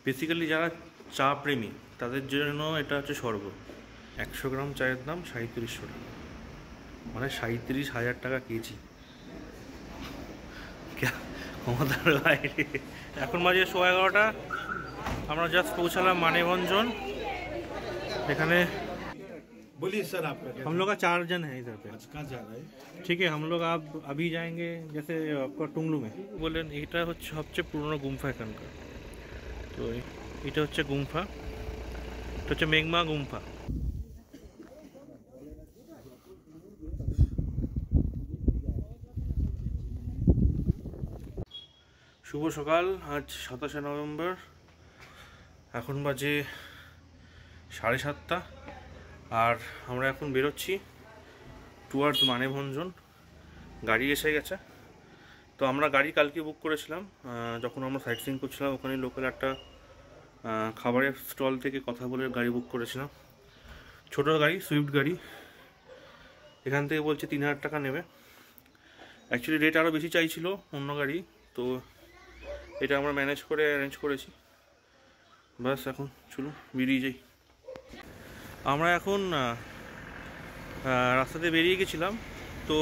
Basically যারা চা প্রেমী তাদের জন্য এটা হচ্ছে স্বর্গ। 100 গ্রাম চায়ের দাম 3700 টাকা, মানে 37,000 টাকা কেজি। ক্ষমতার বাইরে। এখন বাজে 11:15। আমরা জাস্ট পৌঁছালাম मानेभंजन। এখানে बोलिए सर, आपका क्या? हम लोग का 4 जन है इधर पे। कहाँ जा रहा है? ठीक है, हम लोग आप अभी जाएंगे जैसे आपका टुंगलू में। বললেন এটা হচ্ছে সবচেয়ে পুরনো গুম্ফা এখানকার। তো এটা হচ্ছে গুম্ফা, এটা হচ্ছে মেঘমা গুম্ফা। শুভ সকাল। আজ 27শে নভেম্বর। এখন বাজে 7:30 আর আমরা এখন বেরোচ্ছি টুয়ার্ডস मानेभंजन। গাড়ি এসে গেছে। তো আমরা গাড়ি কালকে বুক করেছিলাম, যখন আমরা সাইট সিইং করছিলাম ওখানে লোকাল একটা খাবারের স্টল থেকে কথা বলে গাড়ি বুক করেছিলাম। ছোটো গাড়ি, সুইফট গাড়ি। এখান থেকে বলছে 3000 টাকা নেবে। অ্যাকচুয়ালি রেট আরও বেশি চাইছিল অন্য গাড়ি, তো এটা আমরা ম্যানেজ করে অ্যারেঞ্জ করেছি। বাস এখন চলুন বেরিয়ে যাই। আমরা এখন রাস্তাতে বেরিয়ে গেছিলাম। তো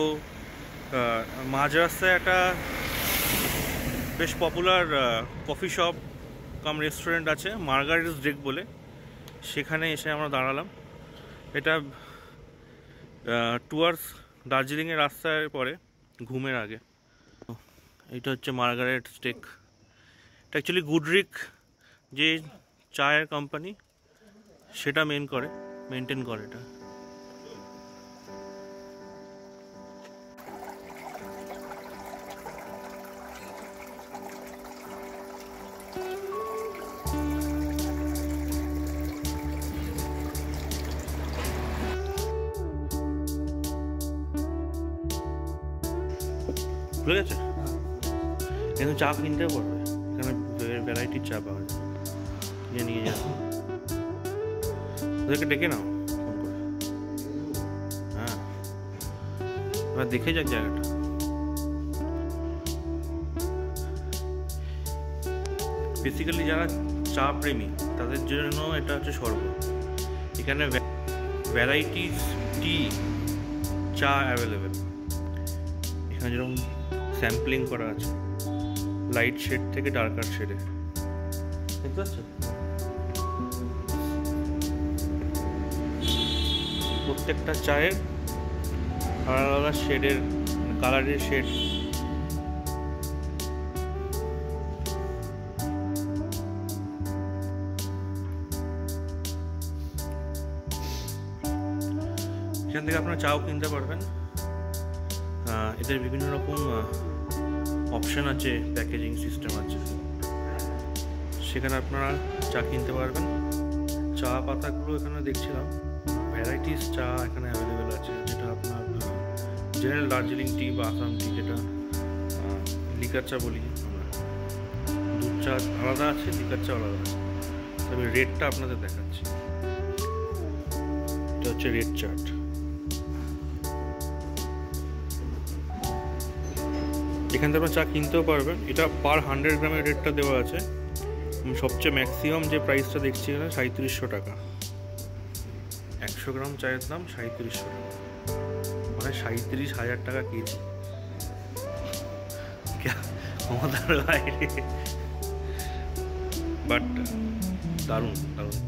মাঝ রাস্তায় একটা বেশ পপুলার কফি শপ কাম রেস্টুরেন্ট আছে, মার্গারেটস ডেক বলে। সেখানে এসে আমরা দাঁড়ালাম। এটা টুয়ার্ডস দার্জিলিংয়ের রাস্তায় পরে, ঘুমের আগে। এটা হচ্ছে মার্গারেটস ডেক। এটা অ্যাকচুয়ালি গুডরিক যে চায়ের কোম্পানি সেটা মেনটেন করে এটা। ভুলে গেছে? এখানে চা কিনতেও পারবে, এখানে ভ্যারাইটির চা পাওয়া যায়। নিয়ে যাবে, ওদেরকে ডেকে নাও ফোন করে। হ্যাঁ, এবার দেখে যাক জায়গাটা। বেসিক্যালি যারা চা প্রেমী তাদের জন্য এটা হচ্ছে স্বর্গ। এখানে ভ্যারাইটিস টি চা অ্যাভেলেবেল। এখানে যেরকম স্যাম্পলিং করা আছে, লাইট শেড থেকে ডার্কার শেডে, দেখতে পাচ্ছ? প্রত্যেকটা চায়ের আলাদা আলাদা শেডের, কালারের শেড। এখান থেকে আপনারা চাও কিনতে পারবেন। এদের বিভিন্ন রকম অপশান আছে, প্যাকেজিং সিস্টেম আছে, সেখানে আপনারা চা কিনতে পারবেন। চা পাতাগুলো এখানে দেখছিলাম, ভ্যারাইটিস চা এখানে অ্যাভেলেবেল আছে, যেটা আপনার জেনারেল দার্জিলিং টি বা আসাম টি, যেটা লিকার চা বলি আমরা। দুধ চা আলাদা আছে, লিকার চা আলাদা আছে। তবে রেটটা আপনাদের দেখাচ্ছি। এটা হচ্ছে রেড চাট। এখান থেকে আপনার চা কিনতেও পারবেন। এটা পার 100 গ্রামের রেটটা দেওয়া আছে। সবচেয়ে ম্যাক্সিমাম যে প্রাইসটা দেখছি এখানে 3700 টাকা। 100 গ্রাম চায়ের দাম 3700 টাকা, মানে 37,000 টাকা কেজি। ক্ষমতার বাইরে, বাট দারুণ দারুণ।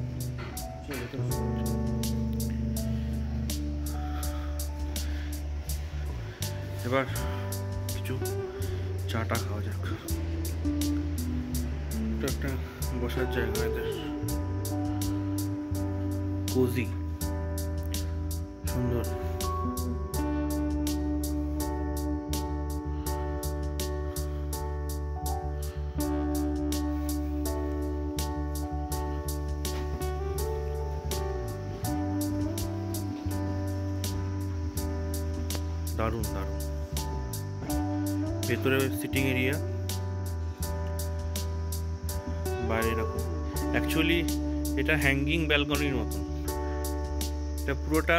এবার কিছু চাটা খাওয়া যাক। এটা একটা বসার জায়গা, এদের কোজি, সুন্দর। দারুণ দারুণ। ভেতরে সিটিং এরিয়া, বাইরে এরকম। অ্যাকচুয়ালি এটা হ্যাঙ্গিং ব্যালকনির মতো, এটা পুরোটা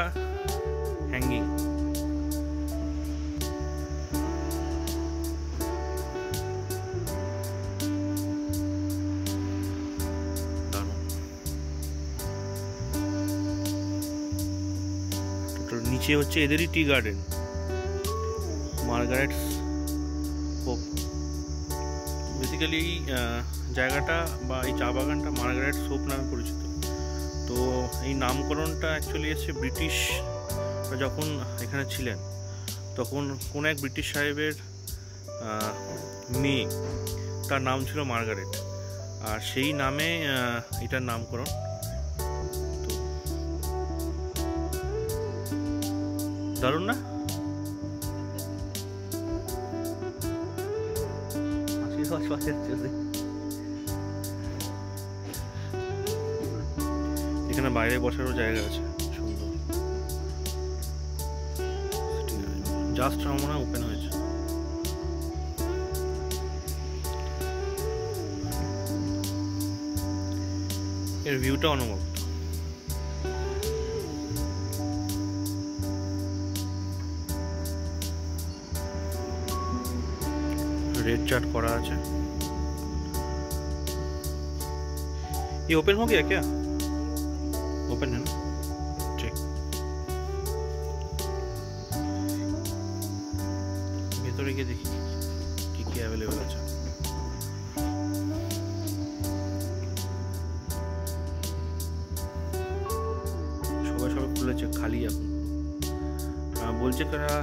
হ্যাঙ্গিং। নিচে হচ্ছে এদেরই tea garden, Margaret's Hope. Basically এই জায়গাটা বা এই চা বাগানটা মার্গারেটস হোপ নামে পরিচিত। তো এই নামকরণটা অ্যাকচুয়ালি এসেছে ব্রিটিশ যখন এখানে ছিলেন, তখন কোন এক ব্রিটিশ সাহেবের মেয়ে, তার নাম ছিল মার্গারেট, আর সেই নামে এটার নামকরণ। তো দারুণ না? এখানে বাইরে বসারও জায়গা আছে, সুন্দর। জাস্ট আমার মনে হয় ওপেন হয়েছে। এর ভিউটা অনবদ্য। रेड चार्ट करा আছে। ये ओपन हो गया क्या? ओपन है ना? ठीक। ভেতরে গিয়ে দেখি কি কি অ্যাভেলেবল আছে। সবাই খুলেছে, খালি এখন। বলছে কারা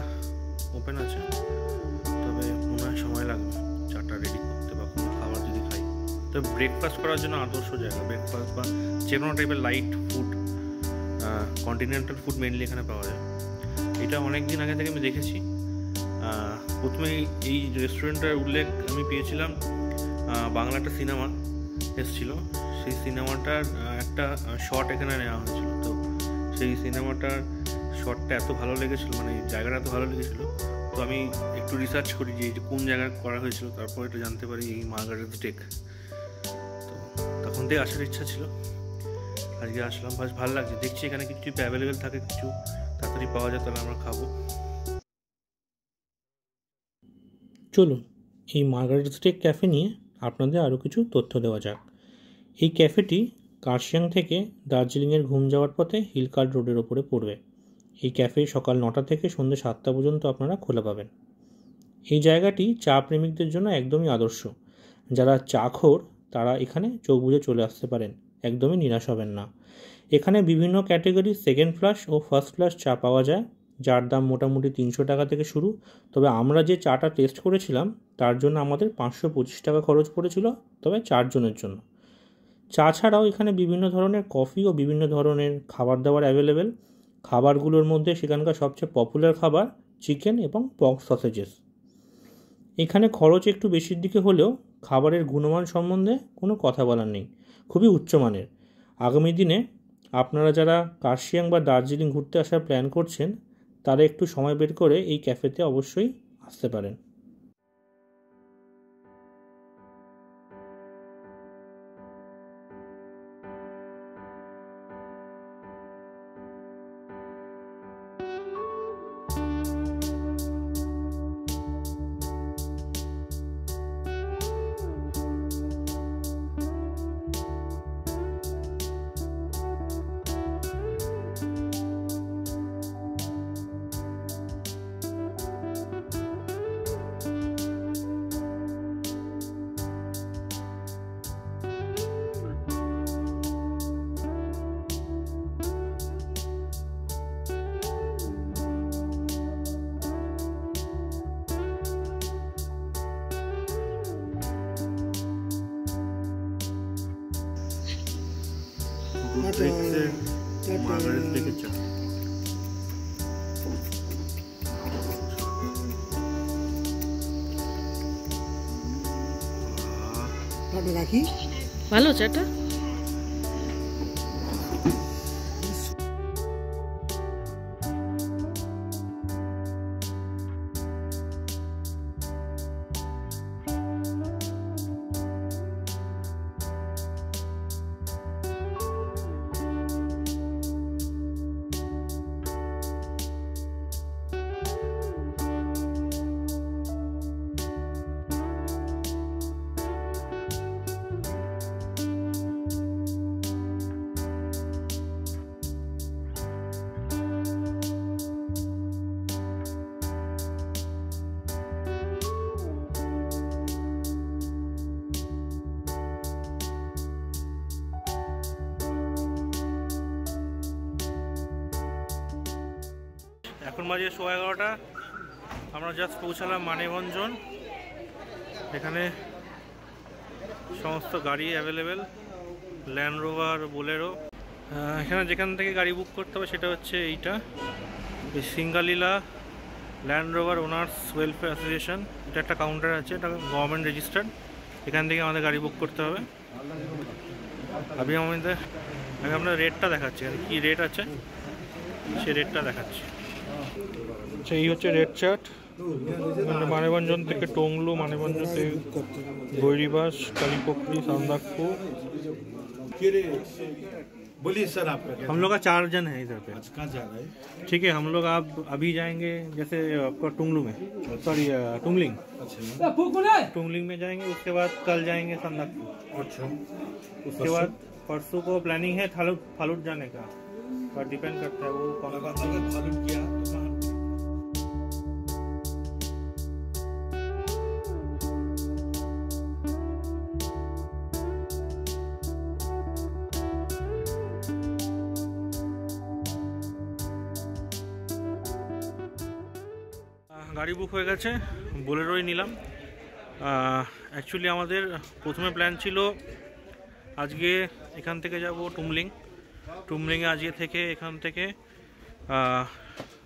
ওপেন আছে, তবে মনে হয় সময় লাগবে চাটা রেডি করতে বা কোনো খাবার যদি খাই। তো ব্রেকফাস্ট করার জন্য আদর্শ জায়গা। ব্রেকফাস্ট বা যে কোনো টাইপের light food, continental food mainly এখানে পাওয়া যায়। এটা অনেক দিন আগে থেকে আমি দেখেছি। প্রথমে এই রেস্টুরেন্টের উল্লেখ আমি পেয়েছিলাম, বাংলা একটা সিনেমা এসেছিলো, সেই সিনেমাটার একটা শট এখানে নেওয়া হয়েছিল। তো সেই সিনেমাটার শটটা এত ভালো লেগেছিলো, মানে জায়গাটা এত ভালো লেগেছিলো, তো আমি একটু রিসার্চ করি যে কোন জায়গায় করা হয়েছিল। তারপর এটা জানতে পারি এই মার্গারেটস ডেক। তো তখন থেকে আসার ইচ্ছা ছিল, আজকে আসলাম। বেশ ভালো লাগছে, দেখছি এখানে কিছু অ্যাভেলেবেল থাকে, কিছু তাড়াতাড়ি পাওয়া যায়, তাহলে আমরা খাবো। চলুন এই মার্গারেটস ডেক ক্যাফে নিয়ে আপনাদের আরও কিছু তথ্য দেওয়া যাক। এই ক্যাফেটি কার্শিয়াং থেকে দার্জিলিংয়ের ঘুম যাওয়ার পথে হিলকার্ট রোডের ওপরে পড়বে। এই ক্যাফে সকাল 9টা থেকে সন্ধ্যে 7টা পর্যন্ত আপনারা খোলা পাবেন। এই জায়গাটি চা প্রেমিকদের জন্য একদমই আদর্শ। যারা চাখোর তারা এখানে চোখ বুজে চলে আসতে পারেন, একদমই নিরাশ হবেন না। এখানে বিভিন্ন ক্যাটাগরির সেকেন্ড ফ্লাশ ও ফার্স্ট ক্লাস চা পাওয়া যায়, যার দাম মোটামুটি 300 টাকা থেকে শুরু। তবে আমরা যে চাটা টেস্ট করেছিলাম তার জন্য আমাদের 525 টাকা খরচ পড়েছিল, তবে 4 জনের জন্য। চা ছাড়াও এখানে বিভিন্ন ধরনের কফি ও বিভিন্ন ধরনের খাবার দাবার অ্যাভেলেবেল। খাবারগুলোর মধ্যে সেখানকার সবচেয়ে পপুলার খাবার চিকেন এবং পর্ক সসেজেস। এখানে খরচ একটু বেশির দিকে হলেও খাবারের গুণমান সম্বন্ধে কোনো কথা বলার নেই, খুবই উচ্চমানের। আগামী দিনে আপনারা যারা কার্শিয়াং বা দার্জিলিং ঘুরতে আসার প্ল্যান করছেন, তারা একটু সময় বের করে এই ক্যাফেতে অবশ্যই আসতে পারেন। মার্গারেটস ডেকের চা। ভালো চাটা। এখন বাজে 11:15। আমরা জাস্ট পৌঁছালাম মানেভঞ্জন। এখানে সমস্ত গাড়ি অ্যাভেলেবেল, ল্যান্ড রোভার, বোলেরো। এখানে যেখান থেকে গাড়ি বুক করতে হবে সেটা হচ্ছে এইটা, এই Singalila land rover owners welfare association. এটা একটা কাউন্টার আছে, এটা গভর্নমেন্ট রেজিস্টার্ড। এখান থেকে আমাদের গাড়ি বুক করতে হবে। আমি আপনার রেটটা দেখাচ্ছি, আর কি রেট আছে সেই রেটটা দেখাচ্ছি। আচ্ছা, এই হচ্ছে রেট চার্ট। মানেভঞ্জন থেকে টংলু, মানেভঞ্জন থেকে গৈরিবাস, কালীপকড়ি, सान्दाकफू। बोलिए सर आपका क्या? हम लोग का 4 जन है इधर पे। कहाँ जा रहा है? ठीक है, हम लोग आप अभी जाएंगे जैसे आपका टुंगलू में, सॉरी टुंगलिंग। अच्छा, टुंगलिंग में जाएंगे, उसके बाद कल जाएंगे सान्दाकफू। अच्छा। उसके बाद परसों को प्लानिंग है फालूट जाने का, पर डिपेंड करता है वो कौन अगर फालूट किया तो कहाँ? গাড়ি বুক হয়ে গেছে, বোলেরোই নিলাম। অ্যাকচুয়ালি আমাদের প্রথমে প্ল্যান ছিল আজকে এখান থেকে যাব টুমলিংয়ে আজকে থেকে, এখান থেকে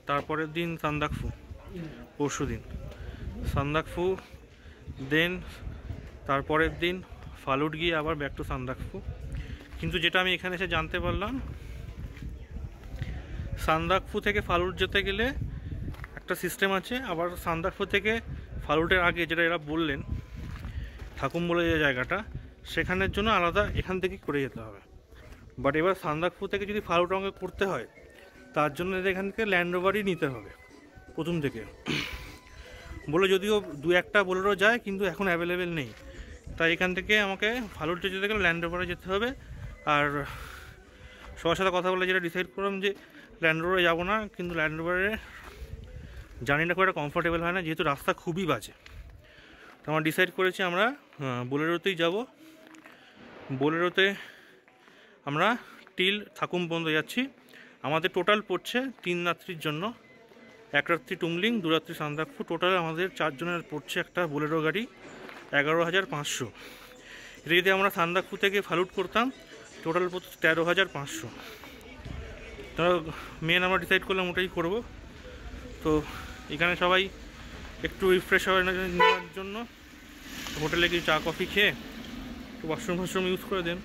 তারপরের দিন সান্দাকফু, পরশু দিন সান্দাকফু, দেন তারপরের দিন ফালুট গিয়ে আবার ব্যাক টু সান্দাকফু। কিন্তু যেটা আমি এখানে এসে জানতে পারলাম, সান্দাকফু থেকে ফালুট যেতে গেলে একটা সিস্টেম আছে, আবার সান্দাকফু থেকে ফালুটের আগে যেটা এরা বললেন থাকুম বলে যে জায়গাটা, সেখানের জন্য আলাদা এখান থেকে করে যেতে হবে। বাট এবার সান্দাকফু থেকে যদি ফালুট অঙ্গে করতে হয়, তার জন্য এখান থেকে ল্যান্ড রোভারই নিতে হবে প্রথম থেকে বলে। যদিও 2-1টা বোলেরো যায়, কিন্তু এখন অ্যাভেলেবেল নেই। তাই এখান থেকে আমাকে ফালুট যেতে গেলে ল্যান্ড রোভারে যেতে হবে। আর সবার সাথে কথা বলে যেটা ডিসাইড করলাম যে ল্যান্ড রোভারে যাবো না, কিন্তু ল্যান্ড রোভারে জার্নিটা খুব একটা কমফোর্টেবল হয় না, যেহেতু রাস্তা খুবই বাজে। তো আমরা ডিসাইড করেছি আমরা বোলেরোতেই যাব। বোলেরোতে আমরা টিল থাকুম পর্যন্ত যাচ্ছি। আমাদের টোটাল পড়ছে 3 রাত্রির জন্য, 1 রাত্রি টুংলিং, 2 রাত্রি সান্দাকফু। টোটাল আমাদের 4 জনের পড়ছে একটা বোলেরো গাড়ি 11,500। এটা যদি আমরা সান্দাকফু থেকে ফালুট করতাম, টোটাল পড়ছে 13,500। তো মেন আমরা ডিসাইড করলাম ওটাই করবো। তো এখানে সবাই একটু রিফ্রেশ নেওয়ার জন্য হোটেলে কিছু চা কফি খেয়ে একটু ওয়াশরুম ইউজ করে দেন,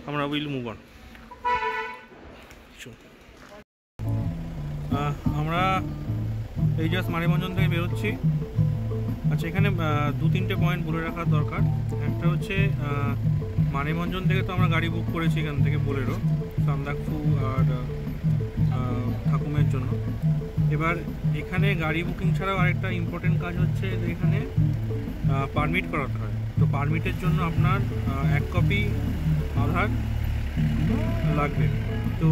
আমরা উইল মুভ অন। আমরা এই জাস্ট মানেভঞ্জন থেকে বেরোচ্ছি। আচ্ছা, এখানে 2-3টে পয়েন্ট বলে রাখার দরকার। একটা হচ্ছে মানেভঞ্জন থেকে তো আমরা গাড়ি বুক করেছি এখান থেকে বোলেরো, সান্দাকফু আর থাকুমের জন্য। এবার এখানে গাড়ি বুকিং ছাড়াও আরেকটা ইম্পর্টেন্ট কাজ হচ্ছে যে এখানে পারমিট করাতে হয়। তো পারমিটের জন্য আপনার 1 কপি আধার লাগবে। তো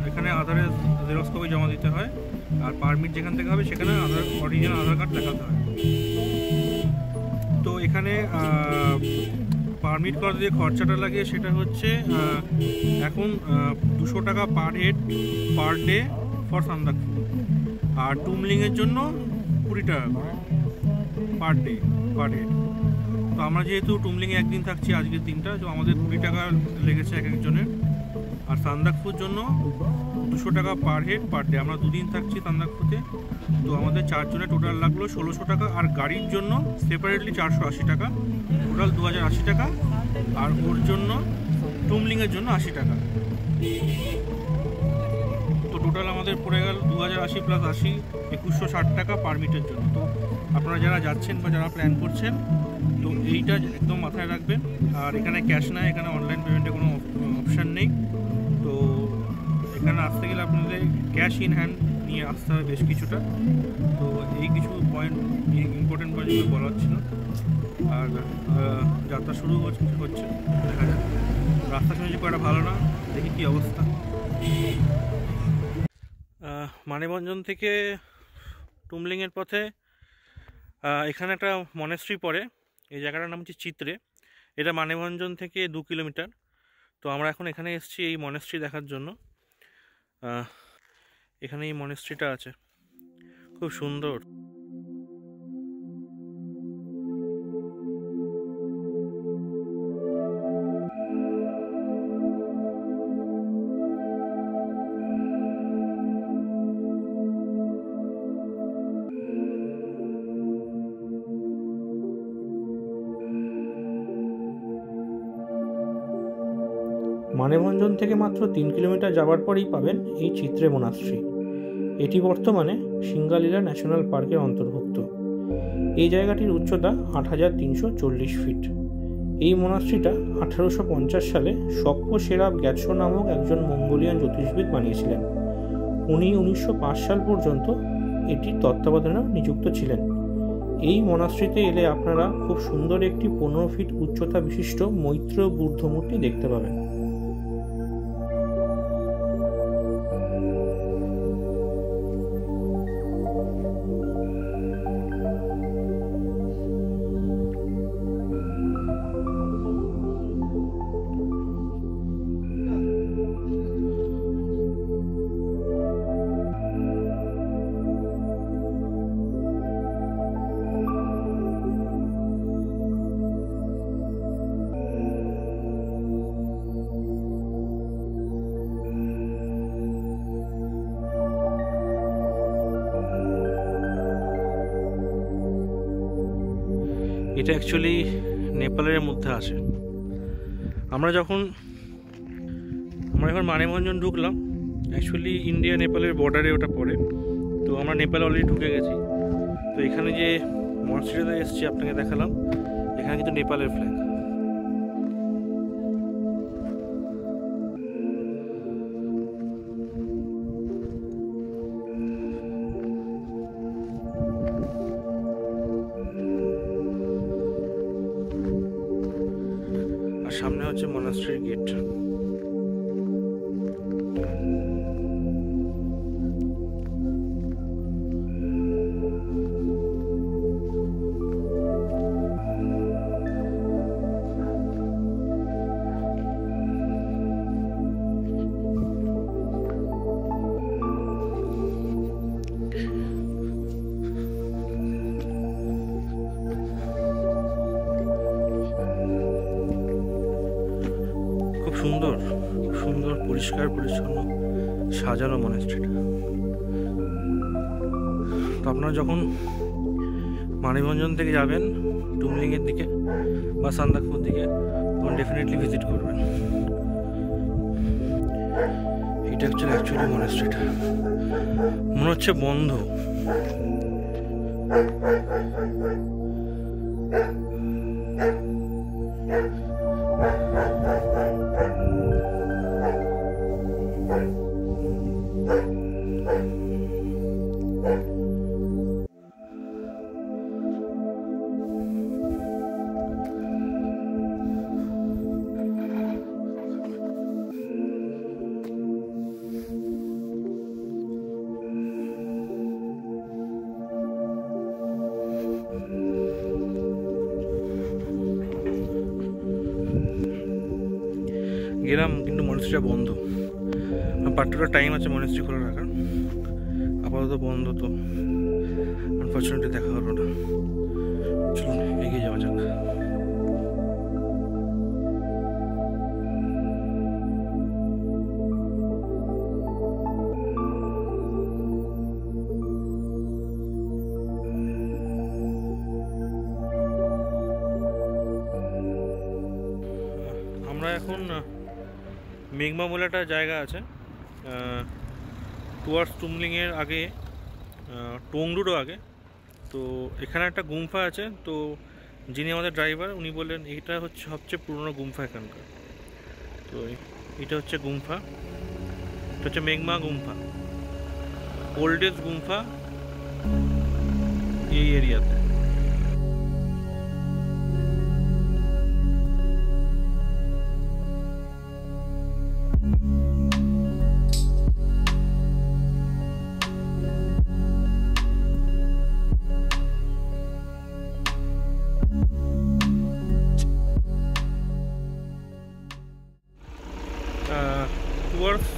এখানে আধারের জেরক্স কপি জমা দিতে হয়, আর পারমিট যেখান থেকে হবে সেখানে অরিজিনাল আধার কার্ড দেখাতে হয়। তো এখানে পারমিট করাতে যে খরচাটা লাগে সেটা হচ্ছে এখন 200 টাকা per head per day for Sandakphu, আর টুমলিংয়ের জন্য 20 টাকা করে পার ডে পার হেড। তো আমরা যেহেতু টুমলিংয়ে একদিন থাকছি, আজকের দিনটা, তো আমাদের 20 টাকা লেগেছে এক একজনের। আর সান্দাকফুর জন্য 200 টাকা পার হেড পার ডে। আমরা 2 দিন থাকছি সান্দাকফুতে, তো আমাদের 4 জনের টোটাল লাগলো 1600 টাকা। আর গাড়ির জন্য সেপারেটলি 480 টাকা, টোটাল 2080 টাকা। আর ওর জন্য টুমলিংয়ের জন্য 80 টাকা। তো টোটাল আমাদের পড়ে গেল 2080 প্লাস 80, 2160 টাকা পারমিটের জন্য। তো আপনারা যারা যাচ্ছেন বা যারা প্ল্যান করছেন, তো এইটা একদম মাথায় রাখবেন। আর এখানে ক্যাশ নাই, এখানে অনলাইন পেমেন্টের কোনো অপশান নেই। তো এখানে আসতে গেলে আপনাদের ক্যাশ ইন হ্যান্ড নিয়ে আসতে হবে বেশ কিছুটা। তো এই কিছু পয়েন্ট, ইম্পর্টেন্ট পয়েন্টগুলো বলা হচ্ছিল। আর যাত্রা শুরু হচ্ছে, দেখা যাক। রাস্তা শুনেছি খুব একটা ভালো না, দেখি কী অবস্থা। মানেভঞ্জন থেকে টুমলিংয়ের পথে এখানে একটা মনেস্ট্রি পড়ে, এই জায়গাটার নাম হচ্ছে চিত্রে। এটা মানেভঞ্জন থেকে 2 কিলোমিটার। তো আমরা এখন এখানে এসেছি এই মনেস্ট্রি দেখার জন্য। এখানে এই মনেস্ট্রিটা আছে, খুব সুন্দর। মানেভঞ্জন থেকে মাত্র 3 কিলোমিটার যাওয়ার পরেই পাবেন এই চিত্রে মনাস্ট্রি। এটি বর্তমানে সিঙ্গালীলা ন্যাশনাল পার্কের অন্তর্ভুক্ত। এই জায়গাটির উচ্চতা 8,340 ফিট। এই মনাস্ট্রিটা 1850 সালে শক্য সেরাব গ্যাৎসো নামক একজন মঙ্গোলিয়ান জ্যোতিষবিদ বানিয়েছিলেন। উনি 1905 সাল পর্যন্ত এটির তত্ত্বাবধানেও নিযুক্ত ছিলেন। এই মনাস্ট্রিতে এলে আপনারা খুব সুন্দর একটি 15 ফিট উচ্চতা বিশিষ্ট মৈত্র বুদ্ধ মূর্তি দেখতে পাবেন। এটা অ্যাকচুয়ালি নেপালের মধ্যে আছে। আমরা যখন মানেভঞ্জন ঢুকলাম, অ্যাকচুয়ালি ইন্ডিয়া নেপালের বর্ডারে ওটা পড়ে। তো আমরা নেপালে অলরেডি ঢুকে গেছি। তো এখানে যে মনাস্ট্রিতে এসেছি আপনাকে দেখালাম, এখানে কিন্তু নেপালের ফ্ল্যাগ। আর সামনে হচ্ছে মনাস্ট্রির গেট। সুন্দর সুন্দর পরিষ্কার পরিচ্ছন্ন সাজানো মনাস্ট্রিটা। তো আপনারা যখন মানেভঞ্জন থেকে যাবেন টুমলিংয়ের দিকে বা সান্দাকফুর দিকে, তখন ডেফিনেটলি ভিজিট করবেন। এটা হচ্ছে অ্যাকচুয়ালি মনাস্ট্রিটা, মনে হচ্ছে বন্ধ। গেলাম কিন্তু মনাস্ট্রিটা বন্ধ। পার্টিকুলার টাইম আছে মনাস্ট্রি খোলা রাখার, আপাতত বন্ধ। তো আনফর্চুনেটলি দেখা হলো না। চলুন এগিয়ে যাওয়া যাক। আমরা এখন মেঘমা বলে একটা জায়গা আছে টুয়ার্ডস টুমলিংয়ের আগে, টোংডুরও আগে। তো এখানে একটা গুম্ফা আছে। তো যিনি আমাদের ড্রাইভার উনি বললেন এটা হচ্ছে সবচেয়ে পুরনো গুম্ফা এখানকার। তো এটা হচ্ছে গুম্ফা, এটা হচ্ছে মেঘমা গুম্ফা, ওল্ডেস্ট গুম্ফা এই এরিয়াতে। টুয়ার্ডস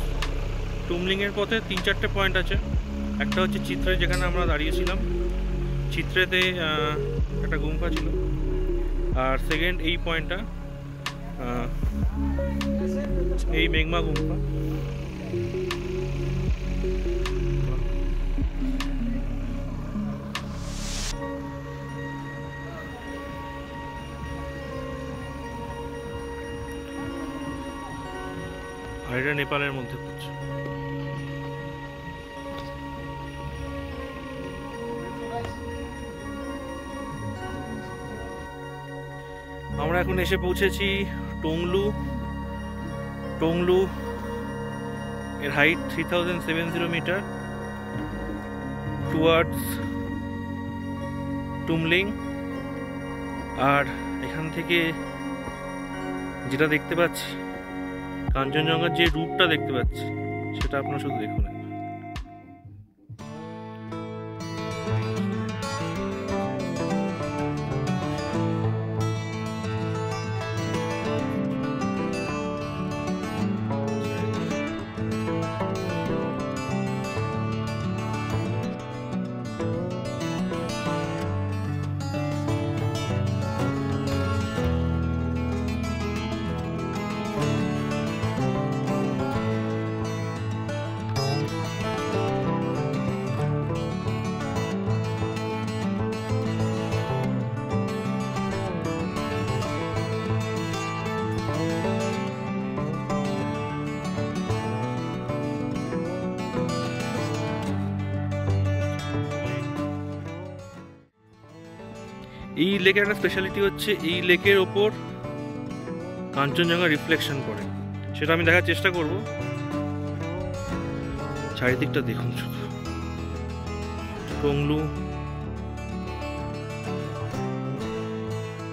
টুমলিংয়ের পথে 3-4টে পয়েন্ট আছে। একটা হচ্ছে চিত্রে, যেখানে আমরা দাঁড়িয়েছিলাম, চিত্রেতে একটা গুম্ফা ছিল। আর সেকেন্ড এই পয়েন্টটা, এই মেঘমা গুম্ফা। আর এটা নেপালের মধ্যে পড়ছে। আমরা এখন এসে পৌঁছেছি টংলু। টংলু এর হাইট 3070 মিটার টুয়ার্ডস টুমলিং। আর এখান থেকে যেটা দেখতে পাচ্ছি, কাঞ্চনজঙ্ঘার যে রূপটা দেখতে পাচ্ছি, সেটা আপনারা শুধু দেখুন। এই লেকের একটা স্পেশালিটি হচ্ছে, এই লেকের ওপর কাঞ্চনজঙ্ঘা রিফ্লেকশন করে, সেটা আমি দেখার চেষ্টা করব। চারিদিকটা দেখুন শুধু। Tonglu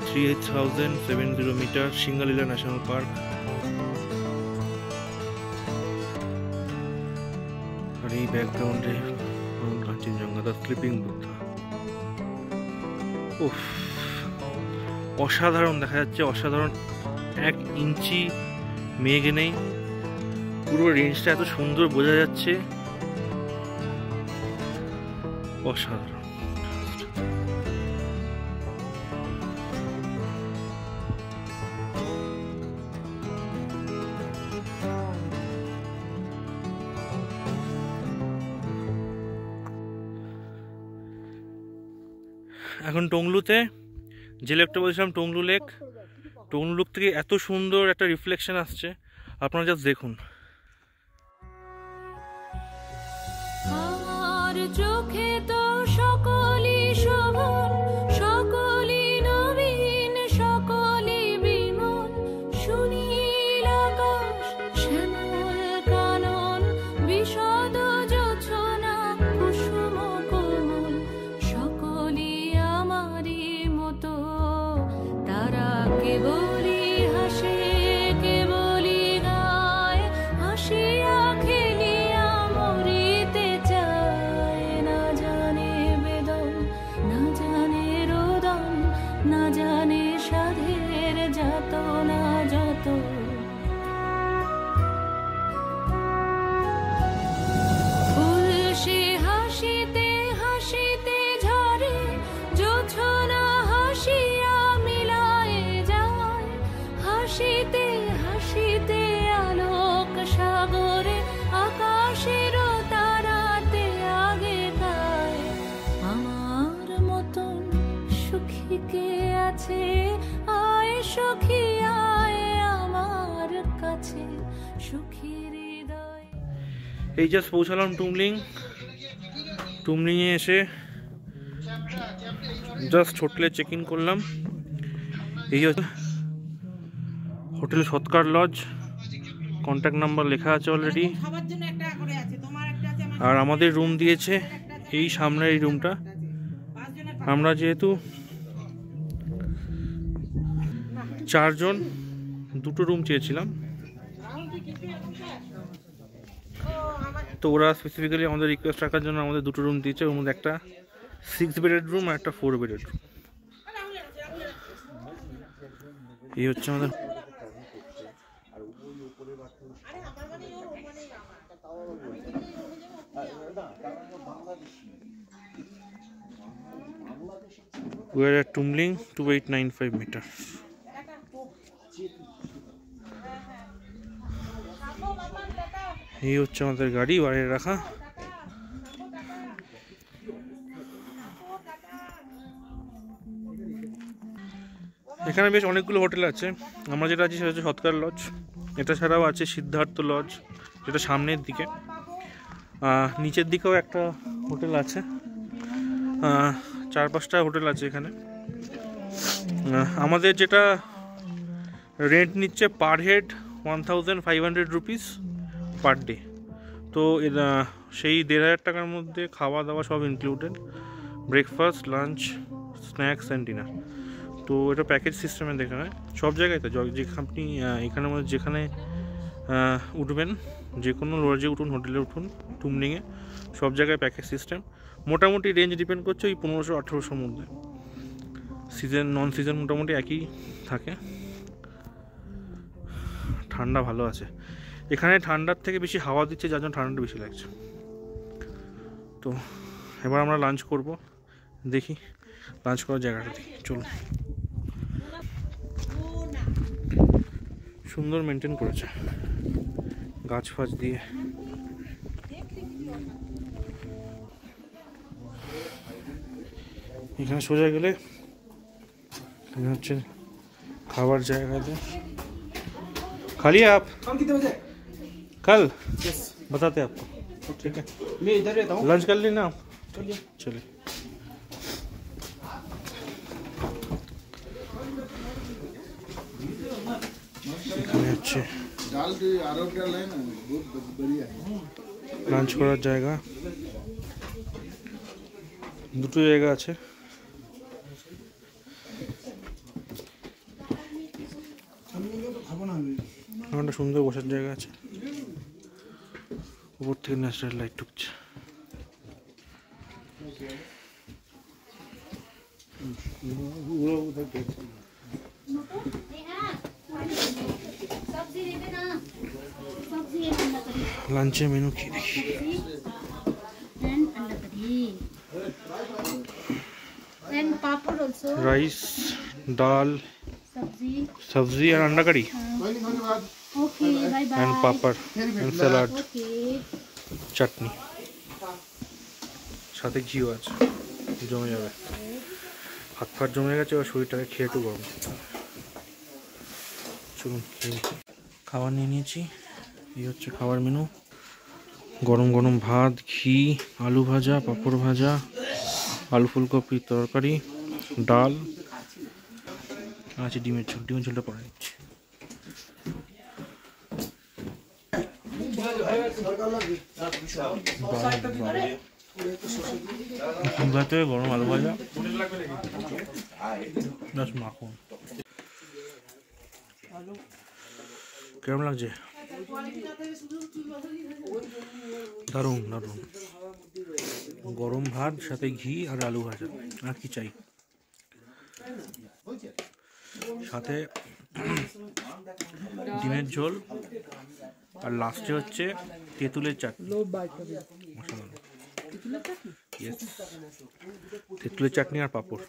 3070 metre, Singalila national park. আর এই ব্যাকগ্রাউন্ডে কাঞ্চনজঙ্ঘা, দ্য স্লিপিং বুদ্ধা। উফ, অসাধারণ দেখা যাচ্ছে, অসাধারণ। 1 ইঞ্চি মেঘ নেই, পুরো রেঞ্জটা এত সুন্দর বোঝা যাচ্ছে, অসাধারণ। এখন টংলুতে যে লেকটা বলছিলাম, টংলু লেক। টংলু লেক থেকে এত সুন্দর একটা রিফ্লেকশন আসছে, আপনারা জাস্ট দেখুন। আমার চোখে তো সকলই শোভন, সকলই নবীন, সকলই বিমল, সুনীল আকাশ, শ্যামল কানন, বিশদ জোছনা, কুসুম কোমল, সকলই আমারই মতো। তারা কেবলই হাসে, কেবলই গায়, হাসিয়া খেলিয়া মরিতে চায়। না জানে বেদন, না জানে রোদন, না জানে সাধের যাতনা যত। ফুল সে হাসিতে হাসিতে ঝরে, জোছনা হাসিয়া মিলায়ে যায়। হাসিতে হাসিতে আলোক সাগরে, আকাশের তারাতে আগে গায়। আমার মতন সুখী কে আছে, আয় সখী আয় আমার কাছে, সুখী হৃদয়। এই জাস্ট পৌঁছালাম টুমলিং। টুমলিংয়ে এসে জাস্ট হোটেলে চেক ইন করলাম। এই হচ্ছে হোটেল সৎকার লজ, কন্ট্যাক্ট নাম্বার লেখা আছে অলরেডি। আর আমাদের রুম দিয়েছে এই সামনের এই রুমটা। আমরা যেহেতু 4 জন, 2টো রুম চেয়েছিলাম, তো ওরা স্পেসিফিক্যালি আমাদের রিকোয়েস্ট রাখার জন্য আমাদের 2টো রুম দিয়েছে। ওর মধ্যে একটা 6 বেডেড রুম আর একটা 4 বেডেড রুম। এই হচ্ছে আমাদের। We are at Tumling, 2895 meters. এই হচ্ছে আমাদের গাড়ি বাইরে রাখা। এখানে বেশ অনেকগুলো হোটেল আছে। আমরা যেটা আছি সেটা হচ্ছে সৎকার লজ। এটা ছাড়াও আছে সিদ্ধার্থ লজ, যেটা সামনের দিকে। নিচের দিকেও একটা হোটেল আছে। 4-5টা হোটেল আছে এখানে। আমাদের যেটা রেন্ট নিচ্ছে per head 1500 rupees per day. তো সেই 1500 টাকার মধ্যে খাওয়া দাওয়া সব included, breakfast, lunch, snacks and dinner. তো এটা প্যাকেজ সিস্টেমে দেখা হয় সব জায়গায়। তো যেখানে আপনি এখানের মধ্যে যেখানে উঠবেন, যে কোনো লজে উঠুন, হোটেলে উঠুন, টুমলিংয়ে সব জায়গায় প্যাকেজ সিস্টেম। মোটামুটি রেঞ্জ ডিপেন্ড করছে ওই 1500-1800 মধ্যে। সিজন নন সিজন মোটামুটি একই থাকে। ঠান্ডা ভালো আছে এখানে, ঠান্ডার থেকে বেশি হাওয়া দিচ্ছে, যার জন্য ঠান্ডাটা বেশি লাগছে। তো এবার আমরা লাঞ্চ করব, দেখি লাঞ্চ করার জায়গাটা দেখি। চলুন। সুন্দর মেনটেন করেছে গাছ ফাছ দিয়ে। এখানে সোজা গেলে এখানে হচ্ছে খাবার জায়গাতে। खाली है आप? कितने बजे? कल बताते हैं आपको। ठीक है, मैं इधर रहता हूँ। लंच कर लेना आप। चलिए चलिए। এখানে হচ্ছে লাঞ্চ করার জায়গা। দুটো জায়গা আছে। একটা সুন্দর বসার জায়গা আছে, উপর থেকে ন্যাচারাল লাইট ঢুকছে। লাঞ্চের মেনু কি দেখি? রাইস, ডাল, सब्जी और अंडा करी एंड पापड़ एंड सलाद, চাটনি, সাথে ঘিও আছে। জমে যাবে, হাত ফাট জমে গেছে। আর শরীরটাকে খেয়ে একটু গরম করতে হবে। চলুন খেয়ে। খাবার নিয়ে নিয়েছি। এই হচ্ছে খাবার মেনু। গরম গরম ভাত, ঘি, আলু ভাজা, পাঁপড় ভাজা, আলু ফুলকপির তরকারি, ডাল আছে, ডিমের ঝোল। ডিমের ঝোলটা পরে নিচ্ছি। গরম আলু ভাজা, মাখন। কেমন লাগছে? দারুণ দারুণ। গরম ভাত সাথে ঘি আর আলু ভাজা, আর কি চাই? সাথে ডিমের ঝোল, আর লাস্টে হচ্ছে তেঁতুলের চাটনি। তেঁতুলের চাটনি আর পাঁপড়।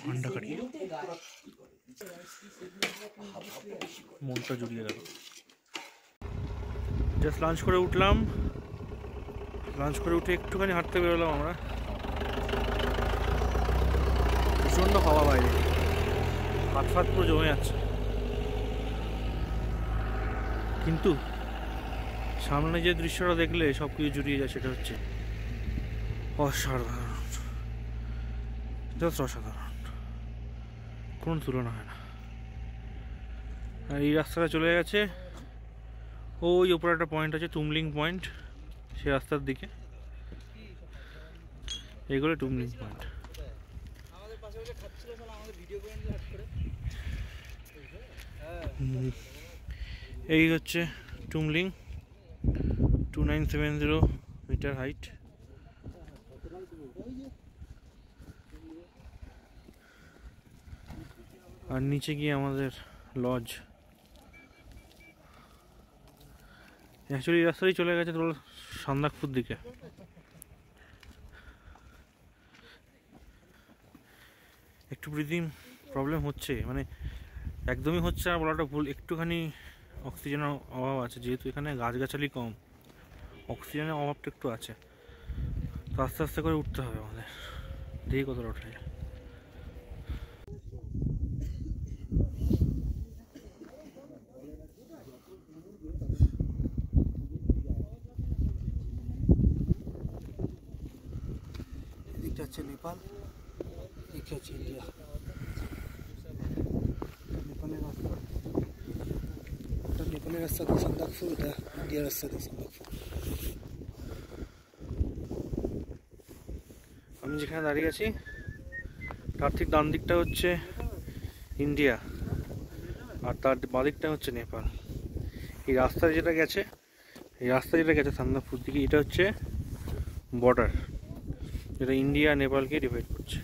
আন্ডা কারি, মনটা জুড়িয়ে গেল। জাস্ট লাঞ্চ করে উঠলাম। লাঞ্চ করে উঠে একটুখানি হাঁটতে বেরোলাম আমরা। প্রচণ্ড হাওয়া বাইরে, হাত ফাত পুরো জমে যাচ্ছে। কিন্তু সামনে যে দৃশ্যটা দেখলে সব কিছু জুড়িয়ে যায়, সেটা হচ্ছে অসাধারণ, জাস্ট অসাধারণ, কোনো তুলনা হয় না। আর এই রাস্তাটা চলে গেছে ওই উপরে একটা পয়েন্ট আছে, টুমলিং পয়েন্ট, সেই রাস্তার দিকে। এগুলো টুমলিং পয়েন্ট। এই হচ্ছে টুমলিং, 2970 মিটার হাইট। আর নিচে গিয়ে আমাদের লজ। অ্যাকচুয়ালি এই রাস্তায় চলে গেছে তোর সান্দাকপুর দিকে। একটু ব্রিদিং প্রবলেম হচ্ছে, মানে একদমই হচ্ছে আর বলাটা ভুল, একটুখানি অক্সিজেনের অভাব আছে, যেহেতু এখানে গাছগাছালি কম, অক্সিজেনের অভাবটা একটু আছে। তো আস্তে আস্তে করে উঠতে হবে আমাদের, দেখি কতটা ওঠা যায়। এদিকটা হচ্ছে নেপাল, এদিকে হচ্ছে ইন্ডিয়া। নেপালের রাস্তা, ওটা নেপালের রাস্তা তো সান্দাকফু, এটা ইন্ডিয়ার রাস্তা তো সান্দাকফু। আমি যেখানে দাঁড়িয়ে আছি তার ঠিক ডান দিকটা হচ্ছে ইন্ডিয়া আর তার বাঁ দিকটা হচ্ছে নেপাল। এই রাস্তা যেটা গেছে সান্দাকফুর দিকে, এটা হচ্ছে বর্ডার, যেটা ইন্ডিয়া নেপালকে ডিভাইড করছে।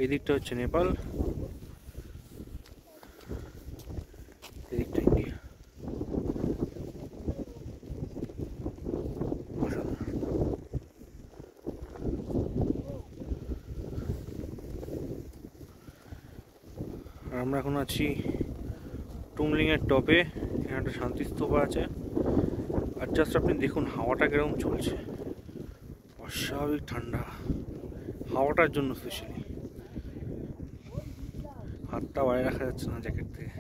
এই দিকটা হচ্ছে নেপাল, এই দিকটা ইন্ডিয়া। আর আমরা এখন আছি টুমলিংয়ের টপে, এখানে একটা শান্তিস্তূপা আছে। আর জাস্ট আপনি দেখুন হাওয়াটা কিরকম চলছে, অস্বাভাবিক ঠান্ডা, হাওয়াটার জন্য স্পেশালি। হাতটা বাইরে রাখা যাচ্ছে না জ্যাকেট থেকে।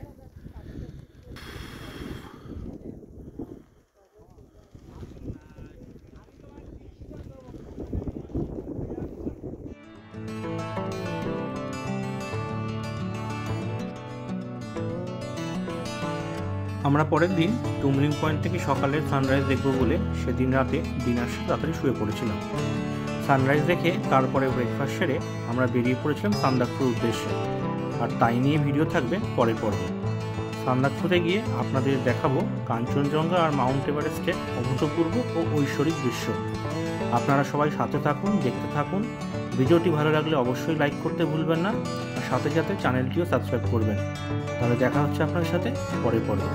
আমরা পরের দিন টুমলিং পয়েন্ট থেকে সকালের সানরাইজ দেখব বলে সেদিন রাতে ডিনার তাড়াতাড়ি শুয়ে পড়েছিলাম। সানরাইজ দেখে তারপরে ব্রেকফাস্ট সেরে আমরা বেরিয়ে পড়েছিলাম সান্দাকফুর উদ্দেশ্যে, আর তাই নিয়ে ভিডিও থাকবে পরের পর্বে। সান্দাকফুরে গিয়ে আপনাদের দেখাবো কাঞ্চনজঙ্ঘা আর মাউন্ট এভারেস্টের অভূতপূর্ব ও ঐশ্বরিক দৃশ্য। আপনারা সবাই সাথে থাকুন, দেখতে থাকুন। ভিডিওটি ভালো লাগলে অবশ্যই লাইক করতে ভুলবেন না, আর সাথে সাথে চ্যানেলটিও সাবস্ক্রাইব করবেন। তাহলে দেখা হচ্ছে আপনার সাথে পরের পর্বে।